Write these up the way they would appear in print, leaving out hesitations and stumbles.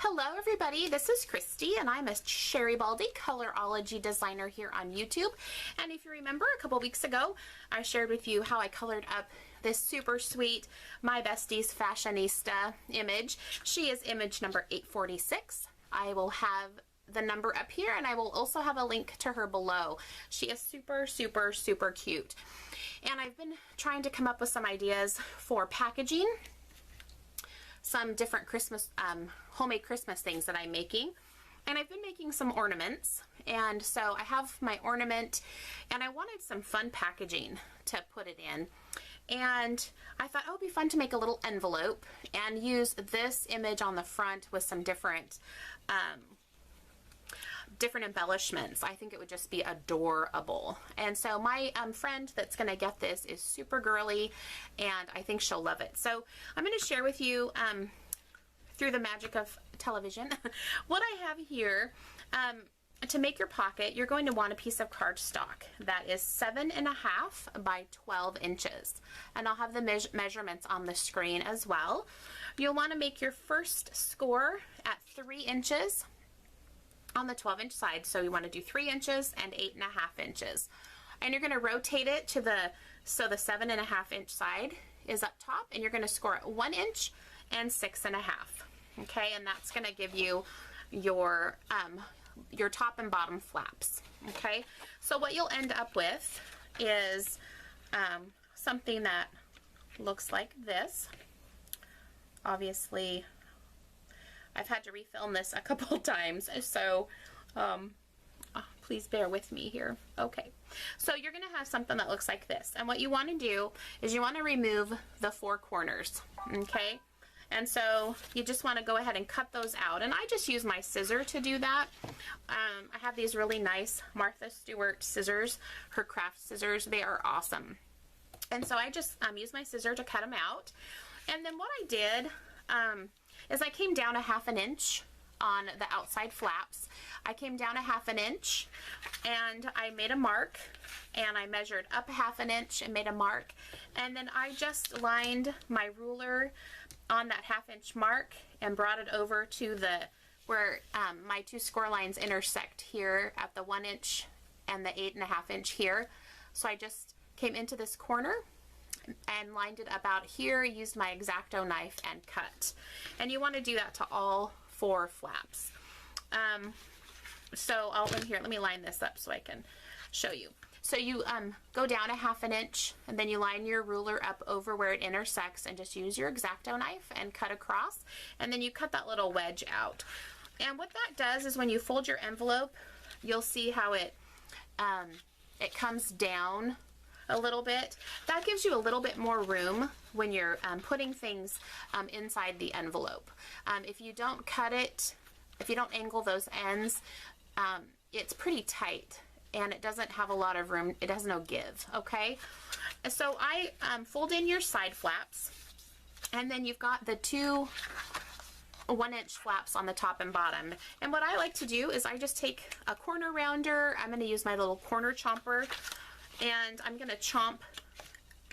Hello everybody, this is Christy and I'm a Sherri Baldy Color-ology designer here on YouTube. And if you remember a couple weeks ago, I shared with you how I colored up this super sweet My Besties Fashionista image. She is image number 846. I will have the number up here and I will also have a link to her below. She is super, super, super cute. And I've been trying to come up with some ideas for packaging, some different Christmas, homemade Christmas things that I'm making. And I've been making some ornaments. And so I have my ornament and I wanted some fun packaging to put it in. And I thought, oh, it would be fun to make a little envelope and use this image on the front with some different embellishments. I think it would just be adorable. And so my friend that's going to get this is super girly and I think she'll love it. So I'm going to share with you through the magic of television what I have here. To make your pocket, you're going to want a piece of cardstock that is 7.5 by 12 inches. And I'll have the measurements on the screen as well. You'll want to make your first score at 3 inches on the 12-inch side. So you want to do 3 inches and 8.5 inches. And you're going to rotate it to the 7.5-inch side is up top, and you're going to score at 1 inch and 6.5. Okay, and that's going to give you your top and bottom flaps. Okay, so what you'll end up with is something that looks like this. Obviously, I've had to refilm this a couple times, so please bear with me here. Okay, so you're going to have something that looks like this, and what you want to do is you want to remove the 4 corners. Okay, and so you just want to go ahead and cut those out, and I just use my scissor to do that. I have these really nice Martha Stewart scissors, her craft scissors. They are awesome. And so I just use my scissor to cut them out. And then what I did is I came down 1/2 inch on the outside flaps. I came down 1/2 inch and I made a mark, and I measured up 1/2 inch and made a mark, and then I just lined my ruler on that 1/2 inch mark and brought it over to where my 2 score lines intersect here at the 1 inch and the 8.5 inch here. So I just came into this corner and lined it about here, used my X-Acto knife and cut. And you want to do that to all 4 flaps. So let me line this up so I can show you. So you go down 1/2 inch and then you line your ruler up over where it intersects and just use your X-Acto knife and cut across, and then you cut that little wedge out. And what that does is when you fold your envelope, you'll see how it comes down a little bit. That gives you a little bit more room when you're putting things inside the envelope. If you don't cut it, if you don't angle those ends, it's pretty tight and it doesn't have a lot of room. It has no give. Okay, so I fold in your side flaps, and then you've got the 2 1-inch flaps on the top and bottom. And what I like to do is I just take a corner rounder. I'm going to use my little corner chomper, and I'm going to chomp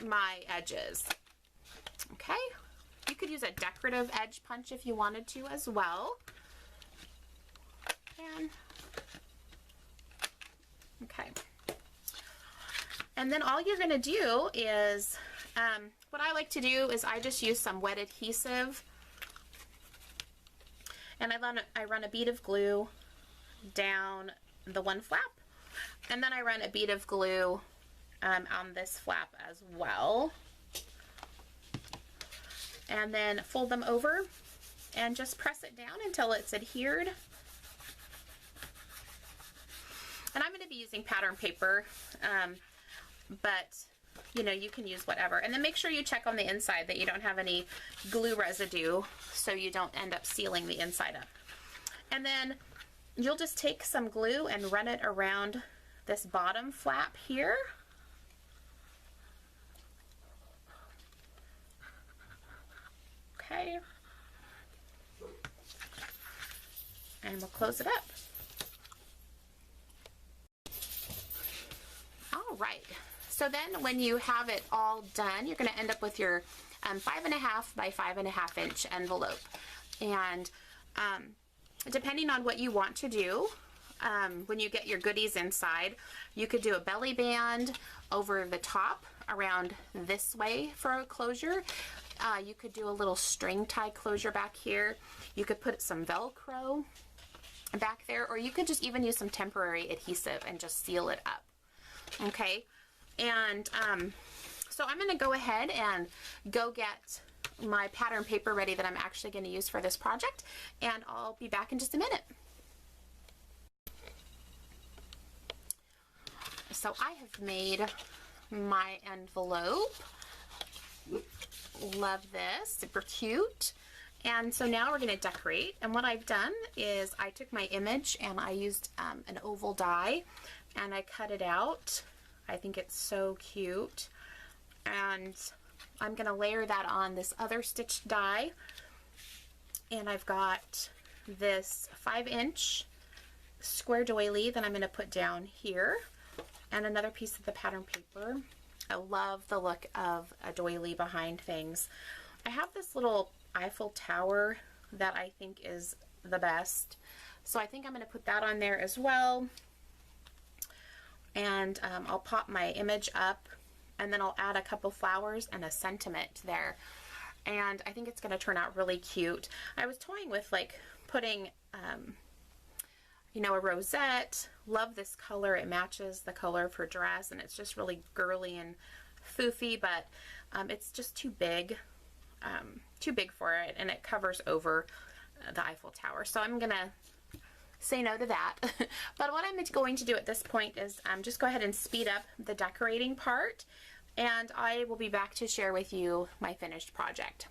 my edges. Okay, you could use a decorative edge punch if you wanted to as well. And okay, and then all you're going to do is what I like to do is I just use some wet adhesive, and I run a bead of glue down the 1 flap, and then I run a bead of glue on this flap as well, and then fold them over and just press it down until it's adhered. And I'm going to be using pattern paper, but you know, you can use whatever. And then make sure you check on the inside that you don't have any glue residue so you don't end up sealing the inside up. And then you'll just take some glue and run it around this bottom flap here. Okay. And we'll close it up. All right, so then when you have it all done, you're going to end up with your 5.5 by 5.5 inch envelope. And Depending on what you want to do, when you get your goodies inside, you could do a belly band over the top around this way for a closure. You could do a little string tie closure back here. You could put some Velcro back there, or you could just even use some temporary adhesive and just seal it up. Okay, and so I'm going to go ahead and go get my pattern paper ready that I'm actually going to use for this project, and I'll be back in just a minute. So I have made my envelope. Love this, super cute. And so now we're going to decorate, and what I've done is I took my image and I used an oval die and I cut it out. I think it's so cute, and I'm going to layer that on this other stitched die, and I've got this 5-inch square doily that I'm going to put down here, and another piece of the pattern paper. I love the look of a doily behind things. I have this little Eiffel Tower that I think is the best, so I think I'm going to put that on there as well, and I'll pop my image up, and then I'll add a couple flowers and a sentiment there, and I think it's going to turn out really cute. I was toying with like putting you know, a rosette. Love this color. It matches the color of her dress, and it's just really girly and foofy, but it's just too big for it, and it covers over the Eiffel Tower. So I'm gonna say no to that. But what I'm going to do at this point is just go ahead and speed up the decorating part, and I will be back to share with you my finished project.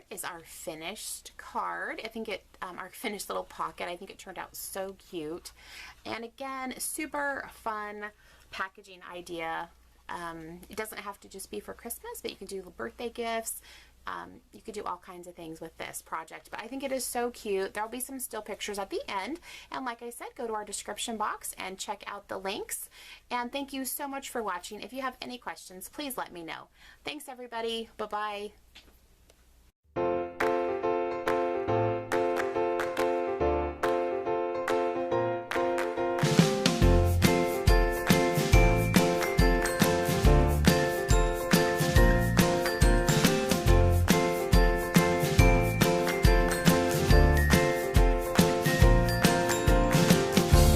Is our finished card. I think our finished little pocket, I think it turned out so cute. And again, super fun packaging idea. It doesn't have to just be for Christmas, but you can do birthday gifts. You could do all kinds of things with this project, but I think it is so cute. There'll be some still pictures at the end, and like I said, go to our description box and check out the links. And thank you so much for watching. If you have any questions, please let me know. Thanks everybody. Bye-bye.